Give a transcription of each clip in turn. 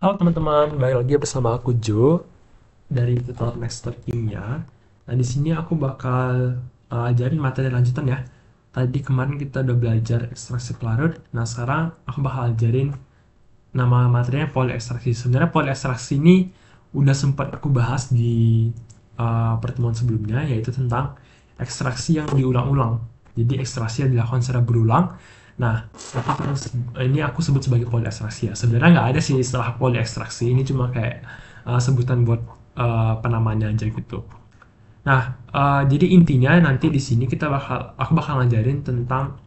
Halo teman-teman, balik lagi bersama aku Joe dari Tutorial Master Kimia. Nah, di sini aku bakal ajarin materi lanjutan ya. Tadi kemarin kita udah belajar ekstraksi pelarut. Nah, sekarang aku bakal ajarin nama materinya poliekstraksi. Sebenarnya poliekstraksi ini udah sempat aku bahas di pertemuan sebelumnya, yaitu tentang ekstraksi yang diulang-ulang. Jadi ekstraksi yang dilakukan secara berulang. Nah, ini aku sebut sebagai poliekstraksi ya. Sebenarnya nggak ada sih istilah poliekstraksi. Ini cuma kayak sebutan buat penamanya aja gitu. Nah, jadi intinya nanti di sini aku bakal ngajarin tentang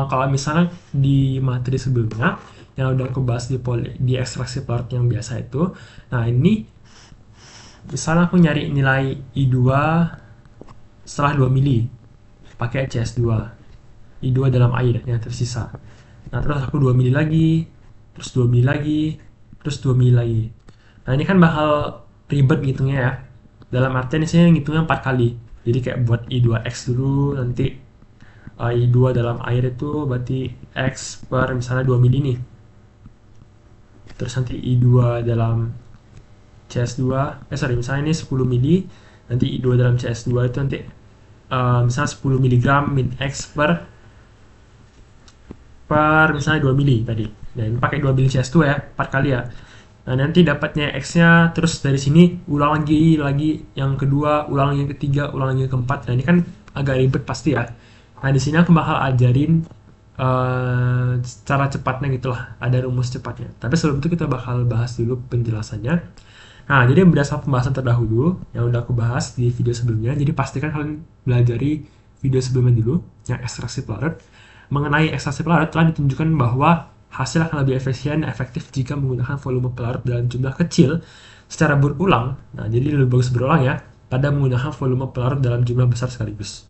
kalau misalnya di materi sebelumnya yang udah aku bahas di ekstraksi pelarut yang biasa itu. Nah, ini misalnya aku nyari nilai I2 setelah 2 mili pakai CS2. I2 dalam air yang tersisa. Nah, terus aku 2 mili lagi, terus 2 mili lagi, terus 2 mili lagi. Nah, ini kan bakal ribet ngitungnya ya. Dalam artian saya ngitungnya 4 kali. Jadi kayak buat I2X dulu, nanti I2 dalam air itu berarti X per misalnya 2 mili nih. Terus nanti I2 dalam CS2, misalnya ini 10 mili, nanti I2 dalam CS2 itu nanti misalnya 10 miligram min X per misalnya 2 mili tadi. Nah, ini pakai 2 mili CS2 ya, 4 kali ya. Nah, nanti dapatnya X-nya, terus dari sini ulang lagi yang kedua, ulang lagi yang ketiga, ulang lagi yang keempat. Nah, ini kan agak ribet pasti ya. Nah, di sini aku bakal ajarin cara cepatnya gitulah, ada rumus cepatnya. Tapi sebelum itu kita bakal bahas dulu penjelasannya. Nah, jadi berdasarkan pembahasan terdahulu yang udah aku bahas di video sebelumnya, jadi pastikan kalian belajari video sebelumnya dulu, yang ekstraksi pelarut. Mengenai ekstraksi pelarut telah ditunjukkan bahwa hasil akan lebih efisien dan efektif jika menggunakan volume pelarut dalam jumlah kecil secara berulang. Nah, jadi lebih bagus berulang ya, pada menggunakan volume pelarut dalam jumlah besar sekaligus.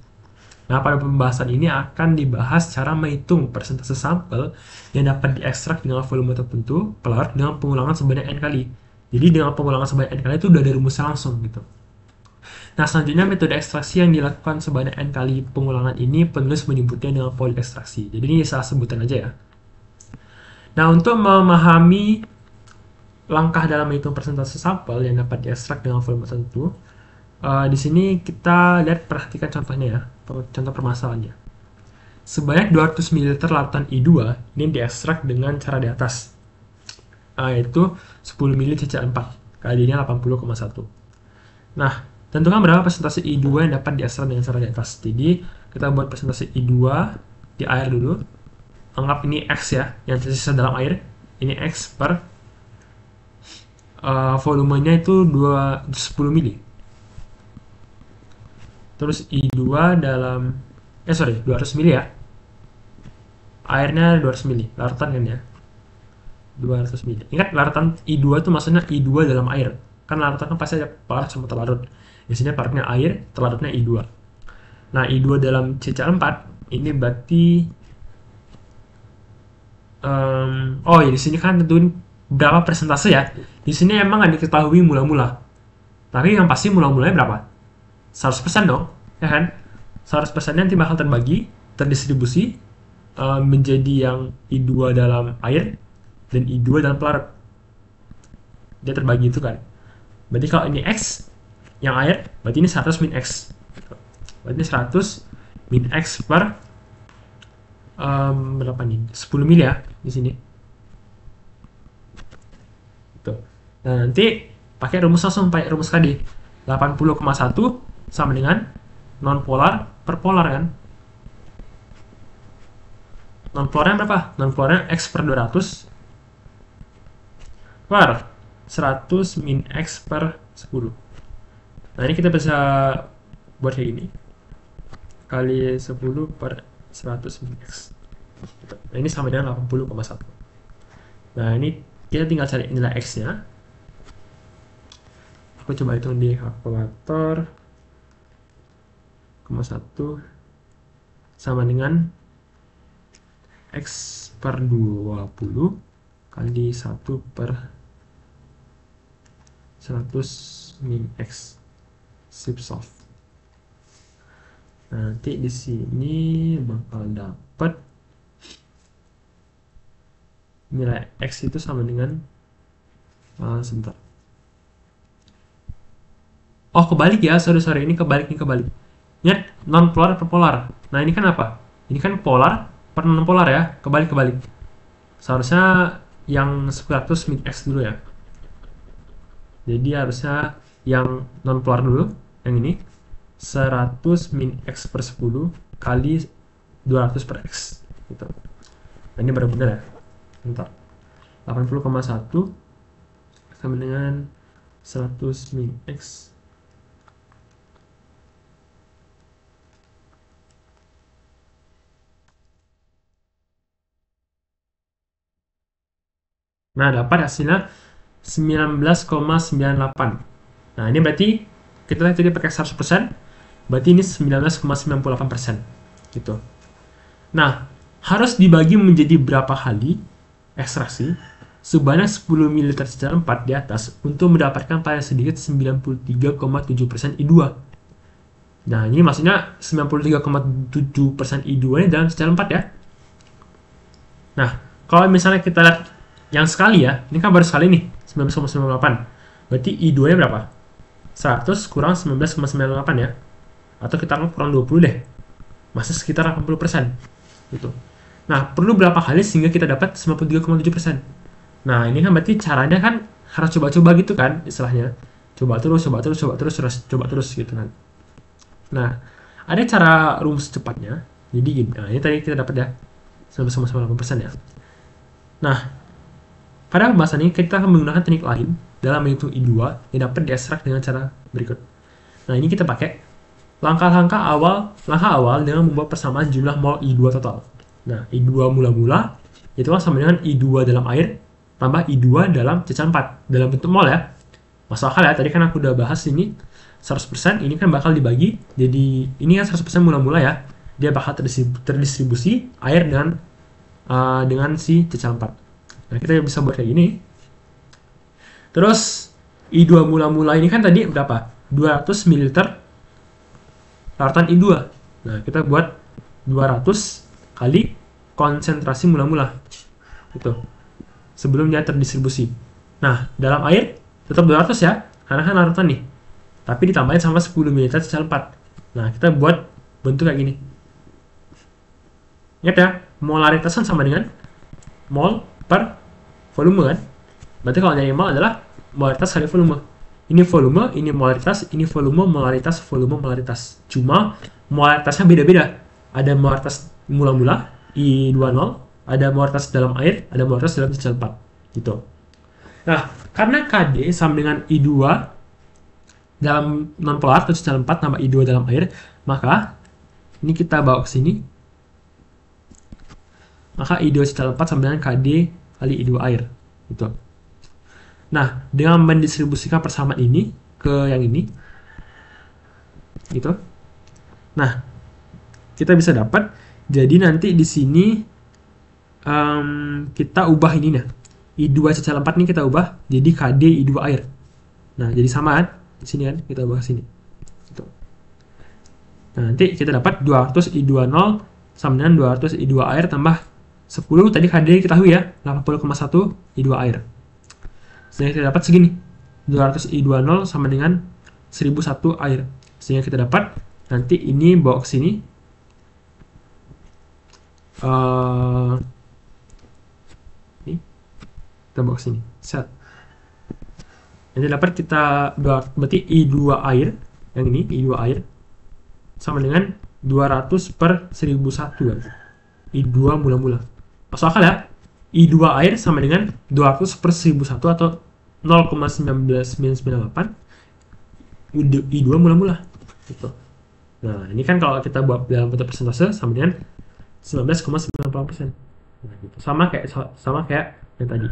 Nah, pada pembahasan ini akan dibahas cara menghitung persentase sampel yang dapat diekstrak dengan volume tertentu pelarut dengan pengulangan sebanyak n kali. Jadi dengan pengulangan sebanyak n kali itu udah ada rumusnya langsung gitu. Nah, selanjutnya metode ekstraksi yang dilakukan sebanyak n kali pengulangan ini penulis menyebutnya dengan poliekstraksi. Jadi ini salah sebutan aja ya. Nah, untuk memahami langkah dalam menghitung persentase sampel yang dapat diekstrak dengan volume tertentu, di sini kita perhatikan contohnya ya, contoh permasalahannya. Sebanyak 200 ml larutan I2 ini diekstrak dengan cara di atas, yaitu 10 ml CC4 kalinya 80,1. Nah, tentukan berapa persentase I2 yang dapat diekstrak dengan cara di atas. Jadi, kita buat persentase I2 di air dulu. Anggap ini X ya, yang tersisa dalam air. Ini X per volumenya itu 10 mili. Terus I2 dalam 200 mili ya. Airnya 200 mili, larutan kan ya. 200 mili. Ingat larutan I2 itu maksudnya I2 dalam air. Kan larutan kan pasti ada pelarut sama terlarut. Di sini pelarutnya air, terlarutnya I2. Nah, I2 dalam CC4 ini berarti oh ya di sini kan tentuin berapa persentase ya. Di sini emang nggak diketahui mula-mula. Tapi yang pasti mula-mulanya berapa? 100% dong, ya kan? 100% nanti bakal terbagi, terdistribusi menjadi yang I2 dalam air dan I2 dalam pelarut. Dia terbagi itu kan. Berarti kalau ini X yang air, berarti ini 100 min X. Berarti 100 min X per berapa nih? 10 mili ya di sini. Tuh. Nah, nanti pakai rumus langsung, pakai rumus tadi. 80,1 sama dengan non polar per polar kan. Non polarnya berapa? Non polarnya X per 200 per 100 min X per 10. Nah, ini kita bisa buat kayak gini. Kali 10 per 100 min X. Nah, ini sama dengan 80,1. Nah, ini kita tinggal cari nilai X-nya. Aku coba hitung di kalkulator. 1 sama dengan X per 20 kali 1 per 100 min X. Sip soft. Nah, nanti di sini bakal dapat nilai X itu sama dengan Sebentar. Oh, kebalik ya. Sorry. Ini kebalik. Ingat, non polar per polar. Nah, ini kan apa? Ini kan polar per non polar ya. Kebalik. Seharusnya yang 100 min X dulu ya. Jadi harusnya yang non polar dulu. Yang ini. 100 min X per 10 kali 200 per X. Gitu. Nah, ini baru benar ya. Bentar. 80,1 sama dengan 100 min X. Nah, dapat hasilnya 19,98. Nah, ini berarti kita tadi pakai 100%, berarti ini 19,98%. Gitu. Nah, harus dibagi menjadi berapa kali ekstraksi sebanyak 10 ml secara 4 di atas untuk mendapatkan paling sedikit 93,7% I2. Nah, ini maksudnya 93,7% I2 ini dalam secara 4 ya. Nah, kalau misalnya kita lihat yang sekali ya, ini kan baru sekali nih, 19,98. Berarti I2-nya berapa? 100 kurang 19,98 ya. Atau kita kurang 20 deh. Masih sekitar 80%. Gitu. Nah, perlu berapa kali sehingga kita dapat 93,7%? Nah, ini kan berarti caranya kan harus coba-coba gitu kan, istilahnya. Coba terus gitu kan. Nah, ada cara rumus cepatnya. Jadi gini, nah ini tadi kita dapat ya 19,98% ya. Nah, pada pembahasan ini kita akan menggunakan teknik lain dalam menghitung I2 yang dapat diekstrak dengan cara berikut. Nah, ini kita pakai langkah awal dengan membuat persamaan jumlah mol I2 total. Nah, I2 mula-mula itu kan sama dengan I2 dalam air tambah I2 dalam ceceran 4 dalam bentuk mol ya. Masuk akal ya, tadi kan aku udah bahas ini 100%, ini kan bakal dibagi, jadi ini kan 100% mula-mula ya, dia bakal terdistribusi air dengan si ceceran 4. Nah, kita bisa buat kayak gini. Terus I2 mula-mula ini kan tadi berapa? 200 ml larutan I2. Nah, kita buat 200 kali konsentrasi mula-mula. Gitu. Sebelum dia terdistribusi. Nah, dalam air tetap 200 ya, karena kan larutan nih. Tapi ditambahin sama 10 ml secara 4. Nah, kita buat bentuk kayak gini. Ingat ya, molaritas kan sama dengan mol per volume kan. Berarti kalau nyari mol adalah molaritas kali volume. Ini volume, ini molaritas, ini volume, molaritas. Cuma molaritasnya beda-beda. Ada molaritas mula-mula, I20, ada molaritas dalam air, ada molaritas dalam ceceran 4. Gitu. Nah, karena KD sama dengan I2 dalam non-polar atau ceceran 4 tambah I2 dalam air, maka ini kita bawa ke sini. Maka I2 ceceran 4 sama dengan KD kali I2 air. Gitu. Nah, dengan mendistribusikan persamaan ini ke yang ini, gitu. Nah, kita bisa dapat. Jadi nanti di sini kita ubah ini nih. I2 ceceran 4 ini kita ubah jadi KD I2 air. Nah, jadi sama kan? Di sini kan kita ubah ke sini. Gitu. Nah, nanti kita dapat 200 I20 sama dengan 200 I2 air tambah 10 tadi KD kita tahu ya, 80,1 I2 air. Sehingga kita dapat segini, 200 I20 sama dengan 1001 air. Sehingga kita dapat, nanti ini bawa ke sini. Ini, kita bawa ke sini. Set. Nanti dapat kita, berarti I2 air, yang ini, I2 air, sama dengan 200 per 1001. I2 mula-mula. Masuk akal ya? I2 air sama dengan 200 per 1001 atau 0,19998 I2 mula-mula gitu. Nah, ini kan kalau kita buat dalam bentuk persentase sama dengan 19,98%. Nah, gitu. Sama kayak yang tadi.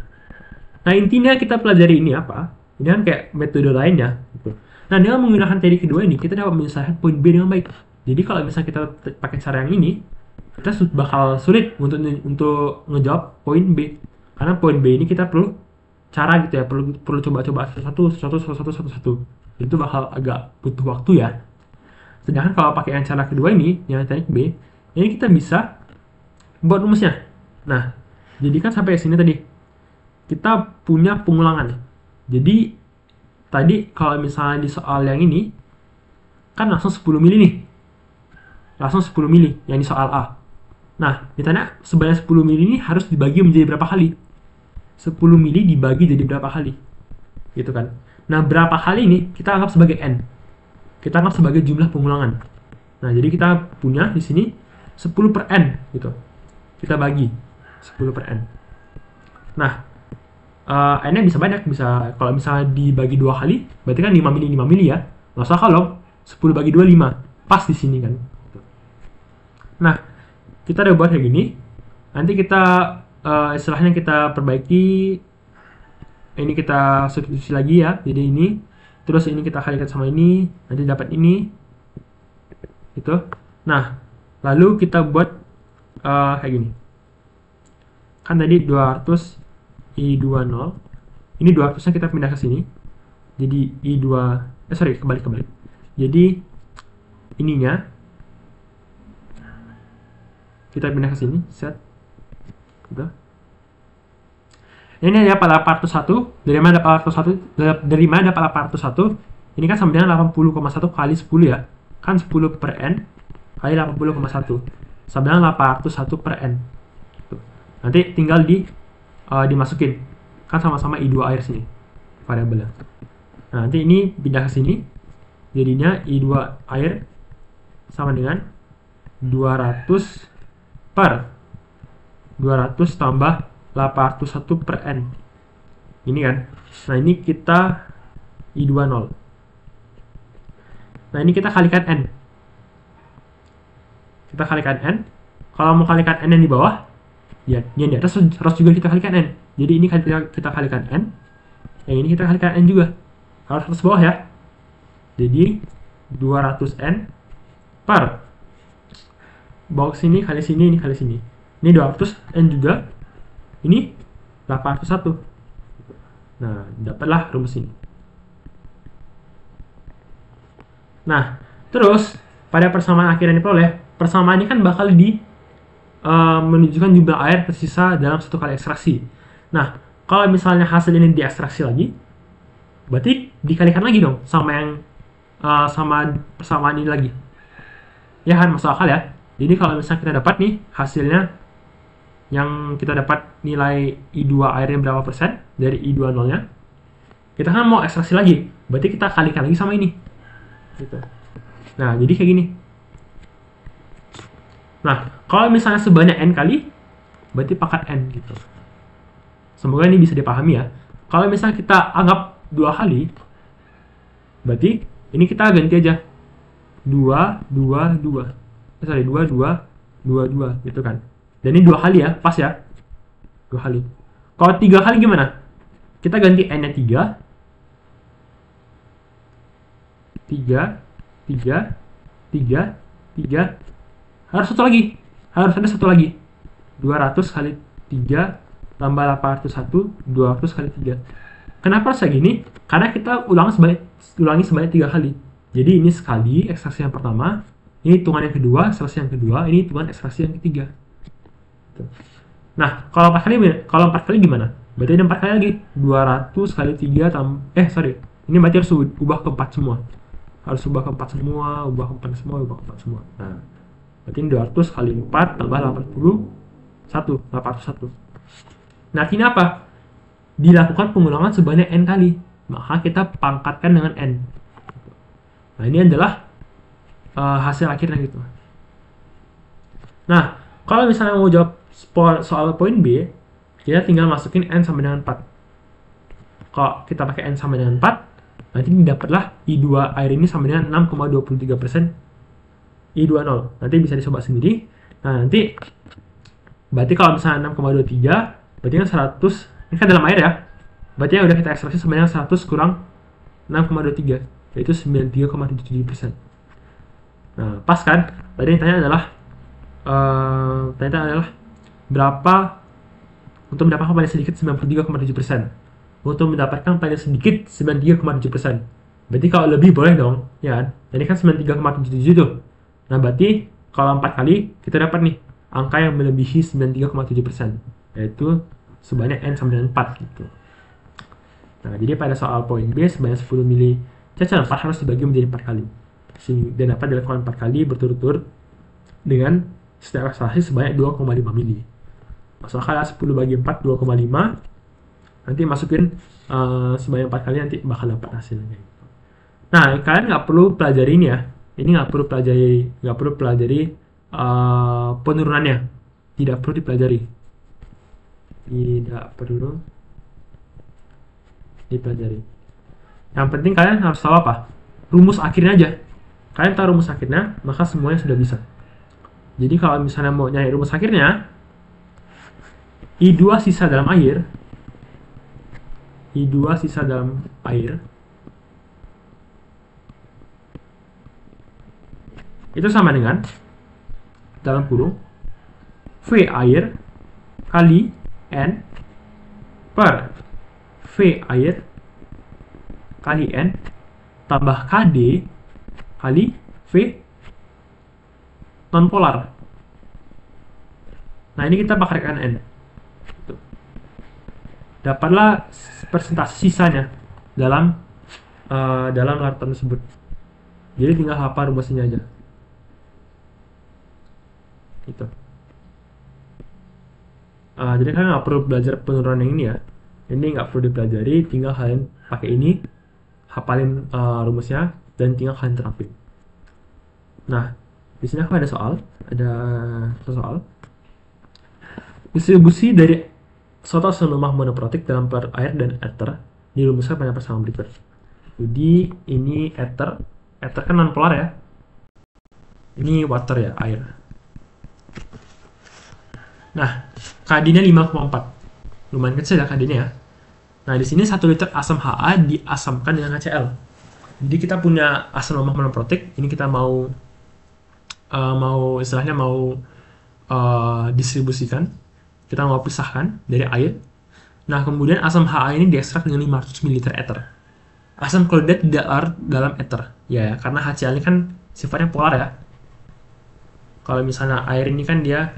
Nah, intinya kita pelajari ini apa? Ini kan kayak metode lainnya gitu. Nah, dengan menggunakan teori kedua ini kita dapat menyelesaikan poin B dengan baik. Jadi kalau misalnya kita pakai cara yang ini, kita bakal sulit untuk ngejawab poin B. Karena poin B ini kita perlu cara gitu ya, perlu coba-coba satu. Itu bakal agak butuh waktu ya. Sedangkan kalau pakai yang cara kedua ini, yang teknik B, ini kita bisa buat rumusnya. Nah, jadi kan sampai sini tadi kita punya pengulangan. Jadi tadi kalau misalnya di soal yang ini kan langsung 10 mili nih. Langsung 10 mili yang di soal A. Nah, ditanya sebanyak 10 mili ini harus dibagi menjadi berapa kali? 10 mili dibagi jadi berapa kali? Gitu kan. Nah, berapa kali ini kita anggap sebagai N. Kita anggap sebagai jumlah pengulangan. Nah, jadi kita punya di sini 10 per N gitu. Kita bagi 10 per N. Nah, N-nya bisa banyak, bisa kalau misalnya dibagi 2 kali, berarti kan 5 mili ya. Nggak usah kalau 10 bagi 2, 5. Pas di sini kan. Nah, kita udah buat kayak gini. Nanti kita istilahnya kita perbaiki. Ini kita substitusi lagi ya. Jadi ini, terus ini kita kalikan sama ini, nanti dapat ini. Gitu. Nah, lalu kita buat kayak gini. Kan tadi 200 I20. Ini 200-nya kita pindah ke sini. Jadi kebalik. Jadi ininya kita pindah ke sini, set. Gitu. Ini ada 801. Dari mana dapat 801? Ini kan sama dengan 80,1 kali 10 ya. Kan 10 per N kali 80,1. Sama dengan 801 per N. Tuh. Nanti tinggal dimasukin. Kan sama-sama I2 air sini variabelnya. Nah, nanti ini pindah ke sini. Jadinya I2 air sama dengan 200 per 200 tambah 801 per N. Ini kan. Nah, ini kita I20. Nah, ini kita kalikan N. Kita kalikan N. Kalau mau kalikan N yang di bawah, ya, yang di atas harus juga kita kalikan N. Jadi ini kita kalikan N. Yang ini kita kalikan N juga. Harus atas bawah ya. Jadi 200N per box ini kali sini, ini kali sini. Ini 200N juga. Ini 801. Nah, dapatlah rumus ini. Nah, terus pada persamaan akhir yang diperoleh, persamaan ini kan bakal menunjukkan jumlah air tersisa dalam satu kali ekstraksi. Nah, kalau misalnya hasil ini diekstraksi lagi, berarti dikalikan lagi dong sama sama persamaan ini lagi. Ya kan, masuk akal ya. Jadi kalau misalnya kita dapat nih hasilnya, yang kita dapat nilai I2 airnya berapa persen dari I20-nya, kita kan mau ekstraksi lagi, berarti kita kalikan lagi sama ini. Gitu. Nah, jadi kayak gini. Nah, kalau misalnya sebanyak N kali, berarti pangkat N gitu. Semoga ini bisa dipahami ya. Kalau misalnya kita anggap 2 kali, berarti ini kita ganti aja 2, 2, 2. 2, 2, 2, 2 gitu kan. Dan ini 2 kali ya, pas ya. 2 kali. Kalau 3 kali gimana? Kita ganti N-nya 3. 3, 3, 3, 3. Harus satu lagi. Harus ada satu lagi. 200 kali 3 tambah 801, 200 kali 3. Kenapa harus kayak gini? Karena kita ulangi sebanyak 3 kali. Jadi ini sekali ekstraksi yang pertama, ini hitungan yang kedua, ekstraksi yang kedua, ini hitungan ekstraksi yang ketiga. Nah, kalau 4 kali gimana? Berarti ada 4 kali lagi. 200 kali 3 ini berarti harus ubah ke 4 semua. Harus ubah ke 4 semua, ubah ke 4 semua, ubah ke 4 semua. Nah, berarti ini 200 kali 4 tambah 801. Nah, ini apa? Dilakukan pengulangan sebanyak N kali. Maka kita pangkatkan dengan N. Nah, ini adalah hasil akhirnya gitu. Nah, kalau misalnya mau jawab soal poin B, kita tinggal masukin N sama dengan 4. Kalau kita pakai N sama dengan 4, nanti dapatlah I2 air ini sama dengan 6,23% I20. Nanti bisa dicoba sendiri. Nah, nanti berarti kalau misalnya 6,23, berarti kan 100, ini kan dalam air ya. Berarti yang udah kita ekstraksi sama dengan 100 kurang 6,23, yaitu 93,77%. Nah, pas kan? Tadi yang tanya adalah berapa untuk mendapatkan paling sedikit 93,7%. Untuk mendapatkan paling sedikit 93,7%. Berarti kalau lebih boleh dong, ya kan? Jadi kan 93,77 tuh. Nah, berarti kalau 4 kali kita dapat nih angka yang melebihi 93,7%, yaitu sebanyak N sama dengan 4 gitu. Nah, jadi pada soal poin B sebanyak 10 mili CC4 harus dibagi menjadi 4 kali. Dan dapat dilakukan 4 kali berturut-turut dengan setiap akselerasi sebanyak 2,5 mili. Masuk akal 10 bagi 4, 2,5. Nanti masukin sebanyak 4 kali, nanti bakal dapat hasilnya. Nah, kalian nggak perlu pelajari ini ya. Ini nggak perlu pelajari penurunannya. Tidak perlu dipelajari. Yang penting kalian harus tahu apa? Rumus akhirnya aja. Kalian tahu rumus akhirnya, maka semuanya sudah bisa. Jadi kalau misalnya mau nyari rumus akhirnya, I2 sisa dalam air itu sama dengan dalam kurung V air kali N per V air kali N tambah KD kali V nonpolar. Nah, ini kita pakarkan N. Dapatlah persentase sisanya dalam larutan tersebut. Jadi tinggal hafal rumusnya aja. Gitu. Jadi kalian nggak perlu belajar penurunan yang ini ya. Ini nggak perlu dipelajari, tinggal kalian pakai ini, hafalin rumusnya, dan tinggal kalian terapin. Nah, di sini aku ada soal. Distribusi dari suatu asam lemah monoprotik dalam air dan ether dirumuskan pada persamaan berikut. Jadi ini ether kan nonpolar ya. Ini water ya, air. Nah, KD-nya 5,4. Lumayan kecil ya KD-nya ya. Nah, di sini 1 liter asam HA diasamkan dengan HCl. Jadi kita punya asam lemah monoprotik, ini kita mau distribusikan. Kita mau pisahkan dari air. Nah, kemudian asam HA ini diekstrak dengan 500 ml ether. Asam klorida tidak larut dalam ether. Ya, karena HCl ini kan sifatnya polar ya. Kalau misalnya air ini kan dia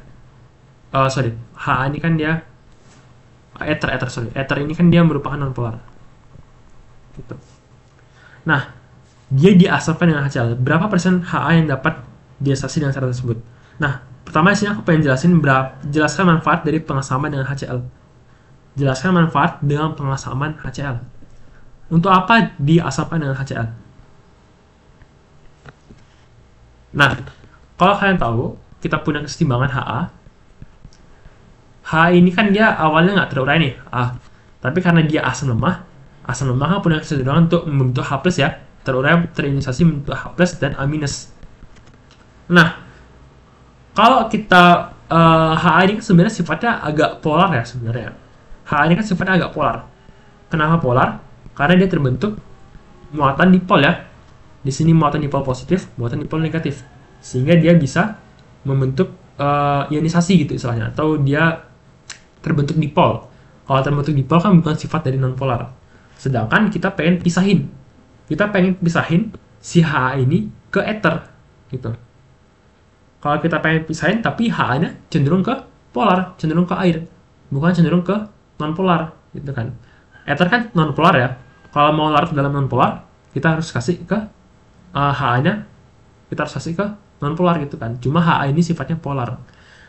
HA ini kan dia ether ini kan dia merupakan nonpolar. Gitu. Nah, dia diasamkan dengan HCl. Berapa persen HA yang dapat diekstraksi dengan cara tersebut? Nah, pertama di sini aku pengen jelaskan manfaat dari pengasaman dengan HCl. Jelaskan manfaat dengan pengasaman HCl. Untuk apa diasamkan dengan HCl? Nah, kalau kalian tahu, kita punya kesetimbangan HA. HA ini kan dia awalnya nggak terurai nih, tapi karena dia asam lemah kan punya kecenderungan untuk membentuk H+ ya, terionisasi membentuk H+ dan A-. Nah, kalau kita HA ini kan sebenarnya sifatnya agak polar ya sebenarnya. HA ini kan sifatnya agak polar. Kenapa polar? Karena dia terbentuk muatan dipol ya. Di sini muatan dipol positif, muatan dipol negatif. Sehingga dia bisa membentuk ionisasi gitu istilahnya, atau dia terbentuk dipol. Kalau terbentuk dipol kan bukan sifat dari nonpolar. Sedangkan kita pengen pisahin si HA ini ke ether gitu. Kalau kita pengen pisahin tapi HA-nya cenderung ke polar, cenderung ke air, bukan cenderung ke nonpolar gitu kan. Ether kan nonpolar ya. Kalau mau larut dalam nonpolar, kita harus kasih ke HA-nya, kita harus kasih ke nonpolar gitu kan. Cuma HA ini sifatnya polar.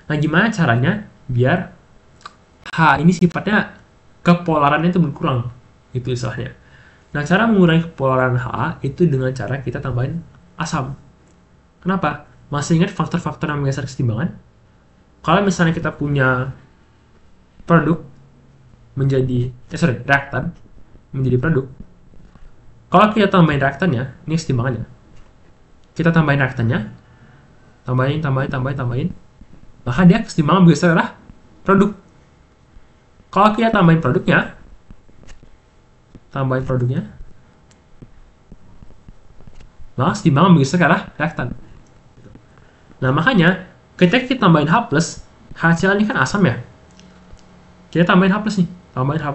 Nah, gimana caranya biar HA ini sifatnya kepolarannya itu berkurang gitu istilahnya. Nah, cara mengurangi kepolaran HA itu dengan cara kita tambahin asam. Kenapa? Masih ingat faktor-faktor yang menggeser kesetimbangan? Kalau misalnya kita punya produk reaktan menjadi produk. Kalau kita tambahin reaktannya, ini kesetimbangannya. Kita tambahin reaktannya, tambahin, maka dia kesetimbangan bergeser arah produk. Kalau kita tambahin produknya, maka kesetimbangan bergeser ke arah reaktan. Nah, makanya ketika kita tambahin H+, HCl ini kan asam ya. Kita tambahin H+ nih, tambahin H+.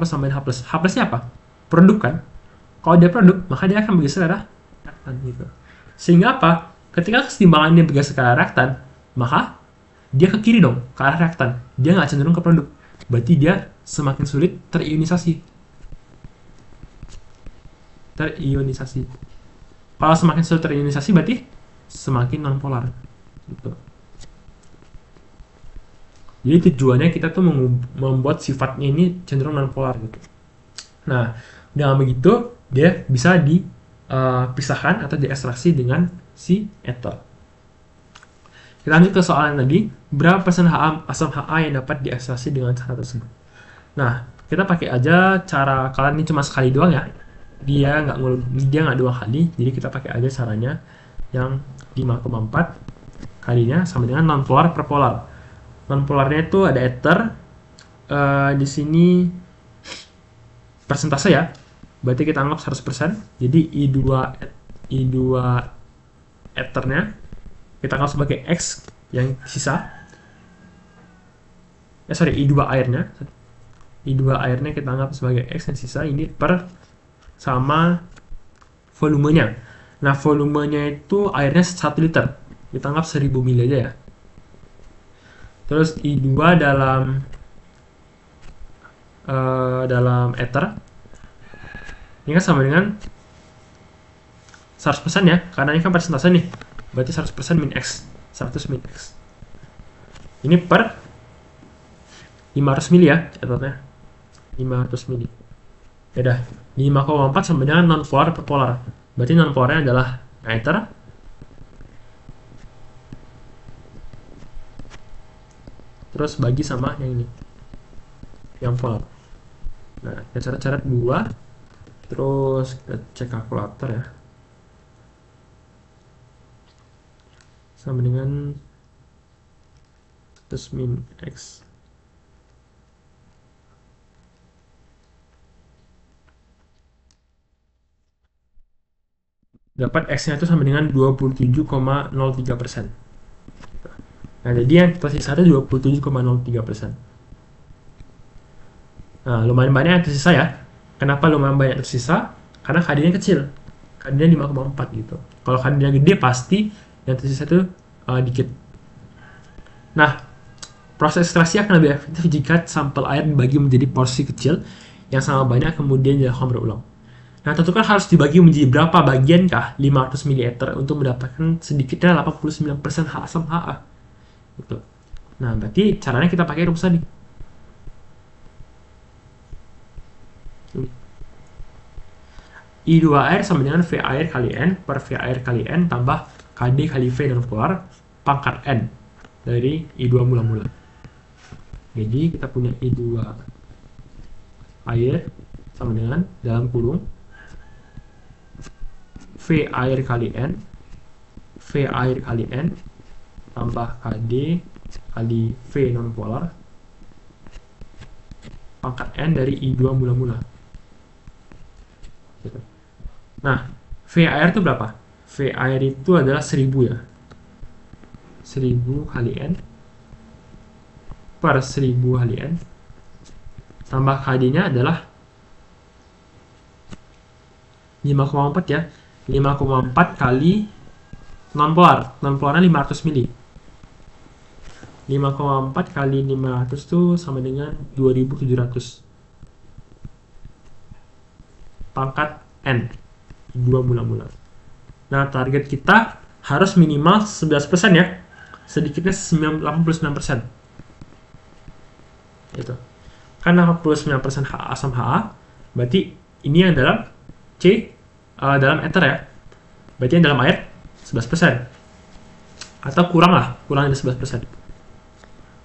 H+-nya apa? Produk kan? Kalau dia produk, maka dia akan bergeser ke arah reaktan gitu. Sehingga apa? Ketika kesetimbangan dia bergeser ke arah reaktan, maka dia ke kiri dong, ke arah reaktan. Dia nggak cenderung ke produk. Berarti dia semakin sulit terionisasi. terionisasi. Kalau semakin sulit terionisasi berarti semakin nonpolar gitu. Jadi tujuannya kita tuh membuat sifatnya ini cenderung nonpolar gitu. Nah, dengan begitu dia bisa dipisahkan atau diekstraksi dengan si ether. Kita lanjut ke soal yang tadi, berapa persen asam Ha yang dapat diekstraksi dengan cara tersebut. Nah, kita pakai aja cara, kalian ini cuma sekali doang ya, dia nggak 2 kali, jadi kita pakai aja caranya yang 5,4 kalinya sama dengan nonpolar per polar. Nonpolarnya itu ada ether, di sini persentase ya, berarti kita anggap 100%, jadi I2 ethernya kita anggap sebagai X yang sisa. I2 airnya kita anggap sebagai X yang sisa, ini per sama volumenya. Nah, volumenya itu airnya 1 liter, kita anggap 1000 ml aja ya. Terus I2 dalam ether ini kan sama dengan 100% ya, karena ini kan persentase nih, berarti 100% min X, 100 min X. Ini per 500 mili ya catatnya, 500 mili. Ya udah, 5,4 sama dengan nonpolar per polar, berarti nonpolarnya adalah ether terus bagi sama yang ini, yang polar. Nah, kita coret-coret 2, terus kita cek kalkulator ya, sama dengan terus min X. Dapat X-nya itu sama dengan 27,03%. Nah, jadi yang tersisa itu 27,03%. Nah, lumayan banyak yang tersisa ya. Kenapa lumayan banyak tersisa? Karena KD-nya kecil. KD-nya 5,4 gitu. Kalau KD-nya gede, pasti yang tersisa itu dikit. Nah, proses ekstraksi akan lebih efektif jika sampel air dibagi menjadi porsi kecil yang sama banyak kemudian dilakukan berulang. Nah, tentukan harus dibagi menjadi berapa bagian kah 500 ml untuk mendapatkan sedikitnya 89% asam Ha. Gitu. Nah, berarti caranya kita pakai rumus tadi. I2 air sama dengan V air kali N per V air kali N tambah KD kali V nonpolar pangkat N dari I2 mula-mula. Jadi kita punya I2 air sama dengan dalam kurung V air kali N tambah KD kali V nonpolar pangkat N dari I2 mula-mula. Gitu. Nah, V air itu berapa? V air itu adalah 1000 ya. 1000 kali N per 1000 kali N tambah KD-nya adalah 5,4 ya. 5,4 kali nonpolar. Nonpolarnya 500 mili. 5,4 kali 500 itu sama dengan 2700 pangkat N 2 mula-mula. Nah, target kita harus minimal 11% ya. Sedikitnya 89%. Itu. Karena 89% asam Ha, berarti ini yang dalam dalam ether ya. Berarti yang dalam air 11%. Atau kurang dari 11%.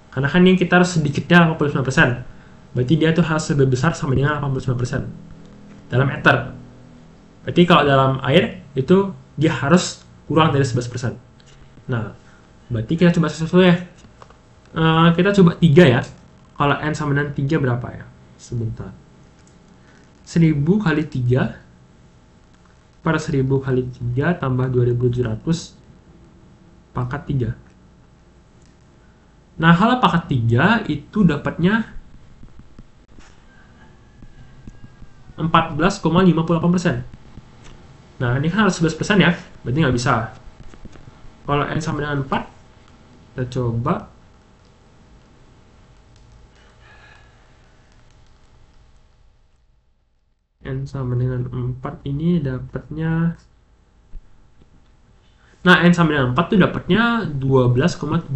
Karena kan yang kita harus sedikitnya 89%. Berarti dia tuh harus lebih besar sama dengan 89% dalam ether. Berarti kalau dalam air itu dia harus kurang dari 11%. Nah, berarti kita coba sesuatu ya. Kita coba 3 ya. Kalau N sama dengan 3 berapa ya? Sebentar. 1000 kali 3 per 1000 kali 3 tambah 2700 pangkat 3. Nah, kalau pangkat 3 itu dapatnya 14,58%. Nah, ini kan harus 11% ya, berarti nggak bisa. Kalau N sama dengan 4, kita coba. N N sama dengan 4 ini dapatnya, nah N sama dengan 4 tuh dapatnya 12,7%.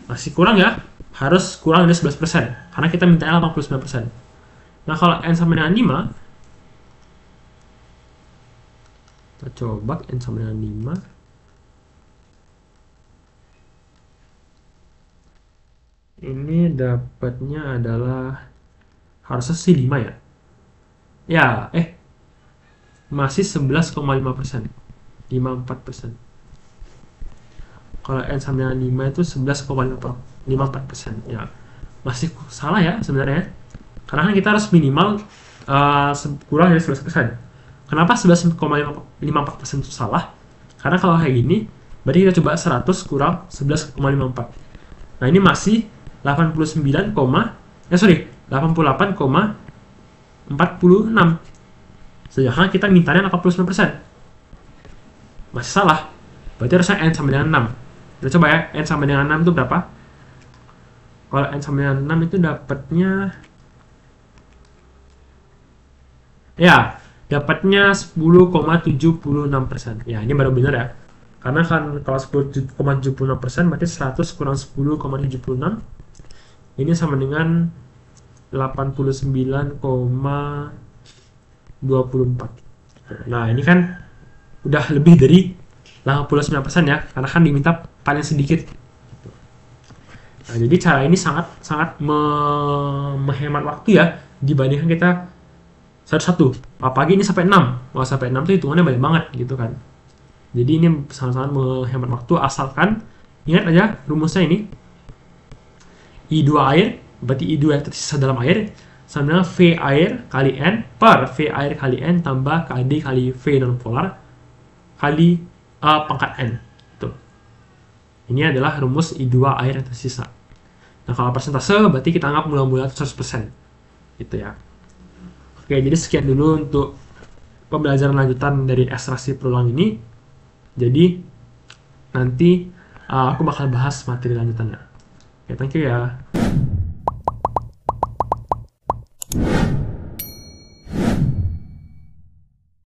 Masih kurang ya, harus kurang dari 11%, karena kita mintanya 89%. Nah kalau N sama dengan 5, kita coba N sama dengan 5. Ini dapatnya adalah harusnya sih 5 ya. Ya, masih 11,5%. 54%. Kalau N sama dengan 5 itu 11,54%. Ya, masih salah ya sebenarnya. Karena kan kita harus minimal kurang dari 11%. Kenapa 11,54% itu salah? Karena kalau kayak gini, berarti kita coba 100 kurang 11,54. Nah, ini masih 88,46. Sedangkan kita mintanya 89%. Masih salah. Berarti harusnya N sama dengan 6. Kita coba ya, N sama dengan 6 itu berapa? Kalau N sama dengan 6 itu dapatnya, ya, dapatnya 10,76%. Ya, ini baru benar ya. Karena kan kalau 10,76% berarti 100 kurang 10,76. Ini sama dengan 89,24. Nah, ini kan udah lebih dari 89% ya, karena kan diminta paling sedikit. Nah, jadi cara ini sangat menghemat waktu ya, dibandingkan kita satu-satu. Apalagi ini sampai 6. Wah, sampai 6 tuh hitungannya banyak banget gitu kan. Jadi ini sangat-sangat menghemat waktu, asalkan ingat aja rumusnya ini. I2 air, berarti I2 yang tersisa dalam air, sama dengan V air kali N per V air kali N tambah KD kali V non polar kali pangkat N. Tuh. Ini adalah rumus I2 air yang tersisa. Nah, kalau persentase berarti kita anggap mula-mula 100%. Gitu ya. Oke, jadi sekian dulu untuk pembelajaran lanjutan dari ekstraksi peluang ini. Jadi nanti aku bakal bahas materi lanjutannya. Oke, thank you ya.